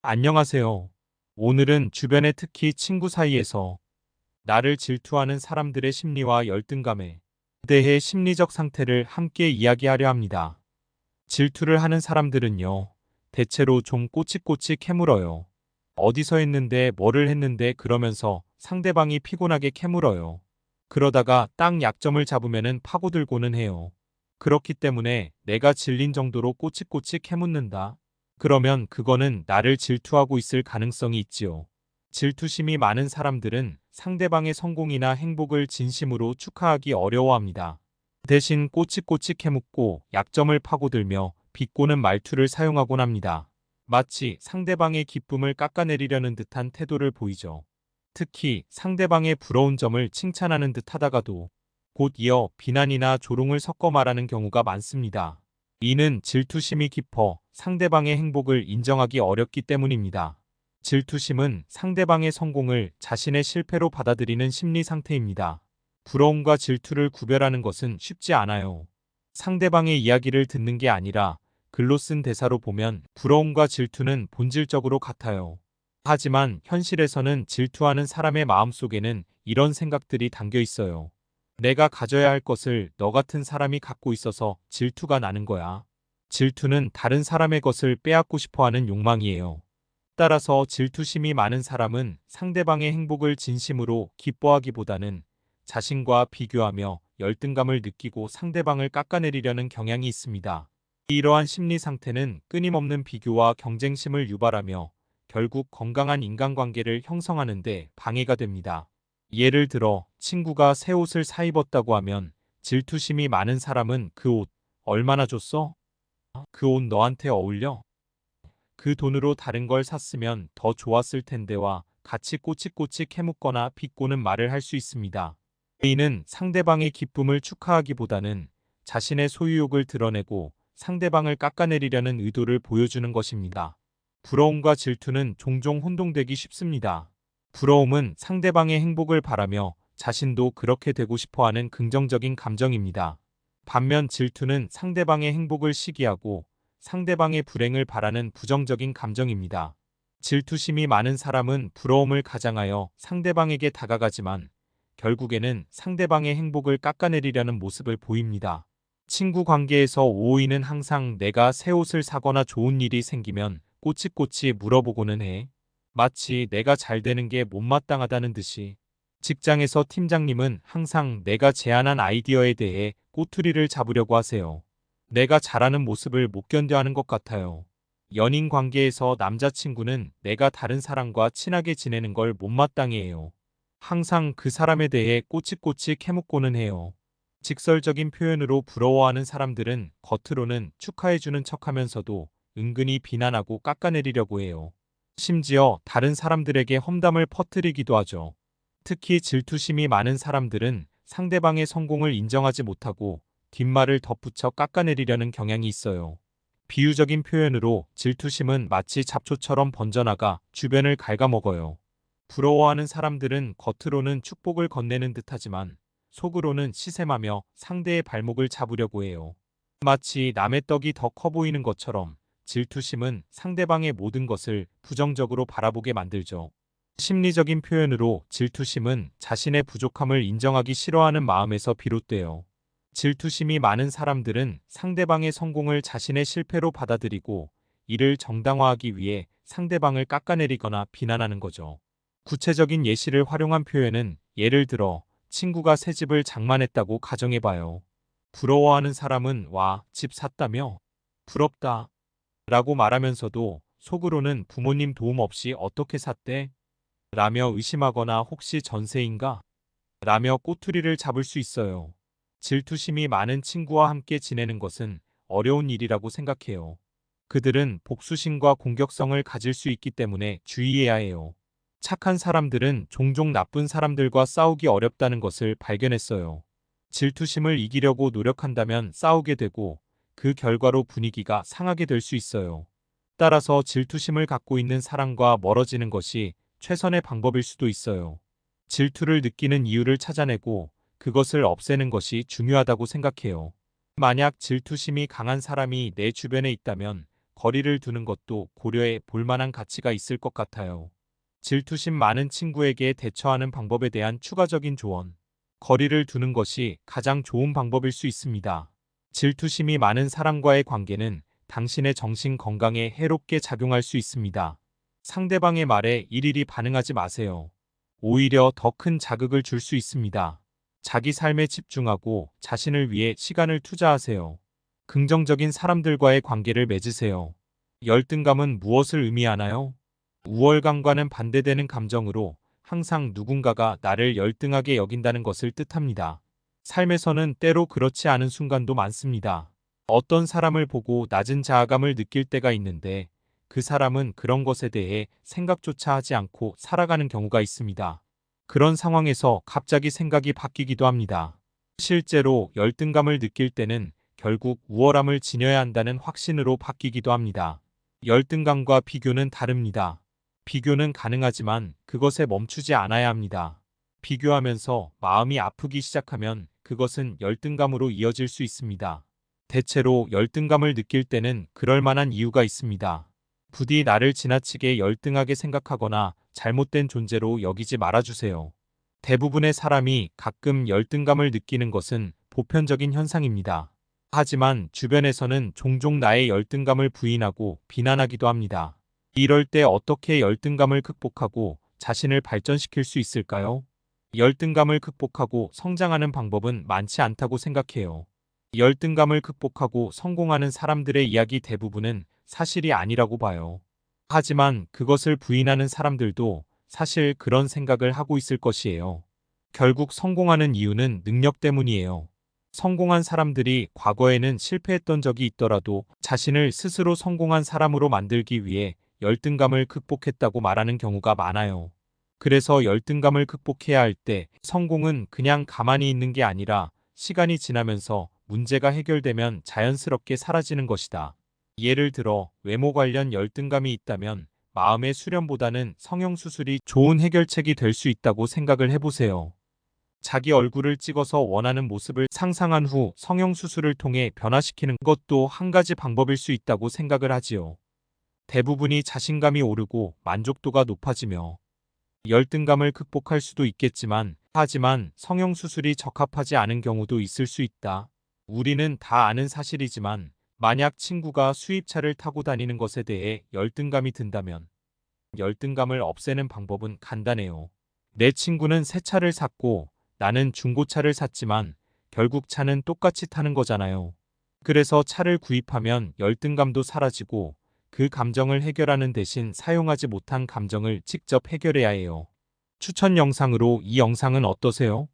안녕하세요. 오늘은 주변에 특히 친구 사이에서 나를 질투하는 사람들의 심리와 열등감에 대해 심리적 상태를 함께 이야기하려 합니다. 질투를 하는 사람들은요, 대체로 좀 꼬치꼬치 캐물어요. 어디서 했는데 뭐를 했는데 그러면서 상대방이 피곤하게 캐물어요. 그러다가 딱 약점을 잡으면은 파고들고는 해요. 그렇기 때문에 내가 질린 정도로 꼬치꼬치 캐묻는다. 그러면 그거는 나를 질투하고 있을 가능성이 있지요. 질투심이 많은 사람들은 상대방의 성공이나 행복을 진심으로 축하하기 어려워합니다. 대신 꼬치꼬치 캐묻고 약점을 파고들며 비꼬는 말투를 사용하곤 합니다. 마치 상대방의 기쁨을 깎아내리려는 듯한 태도를 보이죠. 특히 상대방의 부러운 점을 칭찬하는 듯 하다가도 곧 이어 비난이나 조롱을 섞어 말하는 경우가 많습니다. 이는 질투심이 깊어 상대방의 행복을 인정하기 어렵기 때문입니다. 질투심은 상대방의 성공을 자신의 실패로 받아들이는 심리 상태입니다. 부러움과 질투를 구별하는 것은 쉽지 않아요. 상대방의 이야기를 듣는 게 아니라 글로 쓴 대사로 보면 부러움과 질투는 본질적으로 같아요. 하지만 현실에서는 질투하는 사람의 마음속에는 이런 생각들이 담겨 있어요. 내가 가져야 할 것을 너 같은 사람이 갖고 있어서 질투가 나는 거야. 질투는 다른 사람의 것을 빼앗고 싶어 하는 욕망이에요. 따라서 질투심이 많은 사람은 상대방의 행복을 진심으로 기뻐하기보다는 자신과 비교하며 열등감을 느끼고 상대방을 깎아내리려는 경향이 있습니다. 이러한 심리 상태는 끊임없는 비교와 경쟁심을 유발하며 결국 건강한 인간관계를 형성하는 데 방해가 됩니다. 예를 들어 친구가 새 옷을 사 입었다고 하면 질투심이 많은 사람은 그 옷 얼마나 줬어? 그 옷 너한테 어울려? 그 돈으로 다른 걸 샀으면 더 좋았을 텐데와 같이 꼬치꼬치 캐묻거나 비꼬는 말을 할 수 있습니다. 이는 상대방의 기쁨을 축하하기보다는 자신의 소유욕을 드러내고 상대방을 깎아내리려는 의도를 보여주는 것입니다. 부러움과 질투는 종종 혼동되기 쉽습니다. 부러움은 상대방의 행복을 바라며 자신도 그렇게 되고 싶어 하는 긍정적인 감정입니다. 반면 질투는 상대방의 행복을 시기하고 상대방의 불행을 바라는 부정적인 감정입니다. 질투심이 많은 사람은 부러움을 가장하여 상대방에게 다가가지만 결국에는 상대방의 행복을 깎아내리려는 모습을 보입니다. 친구 관계에서 오해는 항상 내가 새 옷을 사거나 좋은 일이 생기면 꼬치꼬치 물어보고는 해. 마치 내가 잘 되는 게 못마땅하다는 듯이. 직장에서 팀장님은 항상 내가 제안한 아이디어에 대해 꼬투리를 잡으려고 하세요. 내가 잘하는 모습을 못 견뎌 하는 것 같아요. 연인 관계에서 남자친구는 내가 다른 사람과 친하게 지내는 걸 못마땅해 해요. 항상 그 사람에 대해 꼬치꼬치 캐묻고는 해요. 직설적인 표현으로 부러워하는 사람들은 겉으로는 축하해주는 척하면서도 은근히 비난하고 깎아내리려고 해요. 심지어 다른 사람들에게 험담을 퍼뜨리기도 하죠. 특히 질투심이 많은 사람들은 상대방의 성공을 인정하지 못하고 뒷말을 덧붙여 깎아내리려는 경향이 있어요. 비유적인 표현으로 질투심은 마치 잡초처럼 번져나가 주변을 갉아먹어요. 부러워하는 사람들은 겉으로는 축복을 건네는 듯하지만 속으로는 시샘하며 상대의 발목을 잡으려고 해요. 마치 남의 떡이 더 커 보이는 것처럼 질투심은 상대방의 모든 것을 부정적으로 바라보게 만들죠. 심리적인 표현으로 질투심은 자신의 부족함을 인정하기 싫어하는 마음에서 비롯돼요. 질투심이 많은 사람들은 상대방의 성공을 자신의 실패로 받아들이고 이를 정당화하기 위해 상대방을 깎아내리거나 비난하는 거죠. 구체적인 예시를 활용한 표현은 예를 들어 친구가 새 집을 장만했다고 가정해봐요. 부러워하는 사람은 와, 집 샀다며? 부럽다. 라고 말하면서도 속으로는 부모님 도움 없이 어떻게 샀대? 라며 의심하거나 혹시 전세인가? 라며 꼬투리를 잡을 수 있어요. 질투심이 많은 친구와 함께 지내는 것은 어려운 일이라고 생각해요. 그들은 복수심과 공격성을 가질 수 있기 때문에 주의해야 해요. 착한 사람들은 종종 나쁜 사람들과 싸우기 어렵다는 것을 발견했어요. 질투심을 이기려고 노력한다면 싸우게 되고 그 결과로 분위기가 상하게 될 수 있어요. 따라서 질투심을 갖고 있는 사람과 멀어지는 것이 최선의 방법일 수도 있어요. 질투를 느끼는 이유를 찾아내고 그것을 없애는 것이 중요하다고 생각해요. 만약 질투심이 강한 사람이 내 주변에 있다면 거리를 두는 것도 고려해 볼 만한 가치가 있을 것 같아요. 질투심 많은 친구에게 대처하는 방법에 대한 추가적인 조언. 거리를 두는 것이 가장 좋은 방법일 수 있습니다. 질투심이 많은 사람과의 관계는 당신의 정신 건강에 해롭게 작용할 수 있습니다. 상대방의 말에 일일이 반응하지 마세요. 오히려 더 큰 자극을 줄 수 있습니다. 자기 삶에 집중하고 자신을 위해 시간을 투자하세요. 긍정적인 사람들과의 관계를 맺으세요. 열등감은 무엇을 의미하나요? 우월감과는 반대되는 감정으로 항상 누군가가 나를 열등하게 여긴다는 것을 뜻합니다. 삶에서는 때로 그렇지 않은 순간도 많습니다. 어떤 사람을 보고 낮은 자아감을 느낄 때가 있는데 그 사람은 그런 것에 대해 생각조차 하지 않고 살아가는 경우가 있습니다. 그런 상황에서 갑자기 생각이 바뀌기도 합니다. 실제로 열등감을 느낄 때는 결국 우월함을 지녀야 한다는 확신으로 바뀌기도 합니다. 열등감과 비교는 다릅니다. 비교는 가능하지만 그것에 멈추지 않아야 합니다. 비교하면서 마음이 아프기 시작하면 그것은 열등감으로 이어질 수 있습니다. 대체로 열등감을 느낄 때는 그럴 만한 이유가 있습니다. 부디 나를 지나치게 열등하게 생각하거나 잘못된 존재로 여기지 말아주세요. 대부분의 사람이 가끔 열등감을 느끼는 것은 보편적인 현상입니다. 하지만 주변에서는 종종 나의 열등감을 부인하고 비난하기도 합니다. 이럴 때 어떻게 열등감을 극복하고 자신을 발전시킬 수 있을까요? 열등감을 극복하고 성장하는 방법은 많지 않다고 생각해요. 열등감을 극복하고 성공하는 사람들의 이야기 대부분은 사실이 아니라고 봐요. 하지만 그것을 부인하는 사람들도 사실 그런 생각을 하고 있을 것이에요. 결국 성공하는 이유는 능력 때문이에요. 성공한 사람들이 과거에는 실패했던 적이 있더라도 자신을 스스로 성공한 사람으로 만들기 위해 열등감을 극복했다고 말하는 경우가 많아요. 그래서 열등감을 극복해야 할 때 성공은 그냥 가만히 있는 게 아니라 시간이 지나면서 문제가 해결되면 자연스럽게 사라지는 것이다. 예를 들어 외모 관련 열등감이 있다면 마음의 수련보다는 성형수술이 좋은 해결책이 될 수 있다고 생각을 해보세요. 자기 얼굴을 찍어서 원하는 모습을 상상한 후 성형수술을 통해 변화시키는 것도 한 가지 방법일 수 있다고 생각을 하지요. 대부분이 자신감이 오르고 만족도가 높아지며 열등감을 극복할 수도 있겠지만, 하지만 성형수술이 적합하지 않은 경우도 있을 수 있다. 우리는 다 아는 사실이지만 만약 친구가 수입차를 타고 다니는 것에 대해 열등감이 든다면 열등감을 없애는 방법은 간단해요. 내 친구는 새 차를 샀고 나는 중고차를 샀지만 결국 차는 똑같이 타는 거잖아요. 그래서 차를 구입하면 열등감도 사라지고 그 감정을 해결하는 대신 사용하지 못한 감정을 직접 해결해야 해요. 추천 영상으로 이 영상은 어떠세요?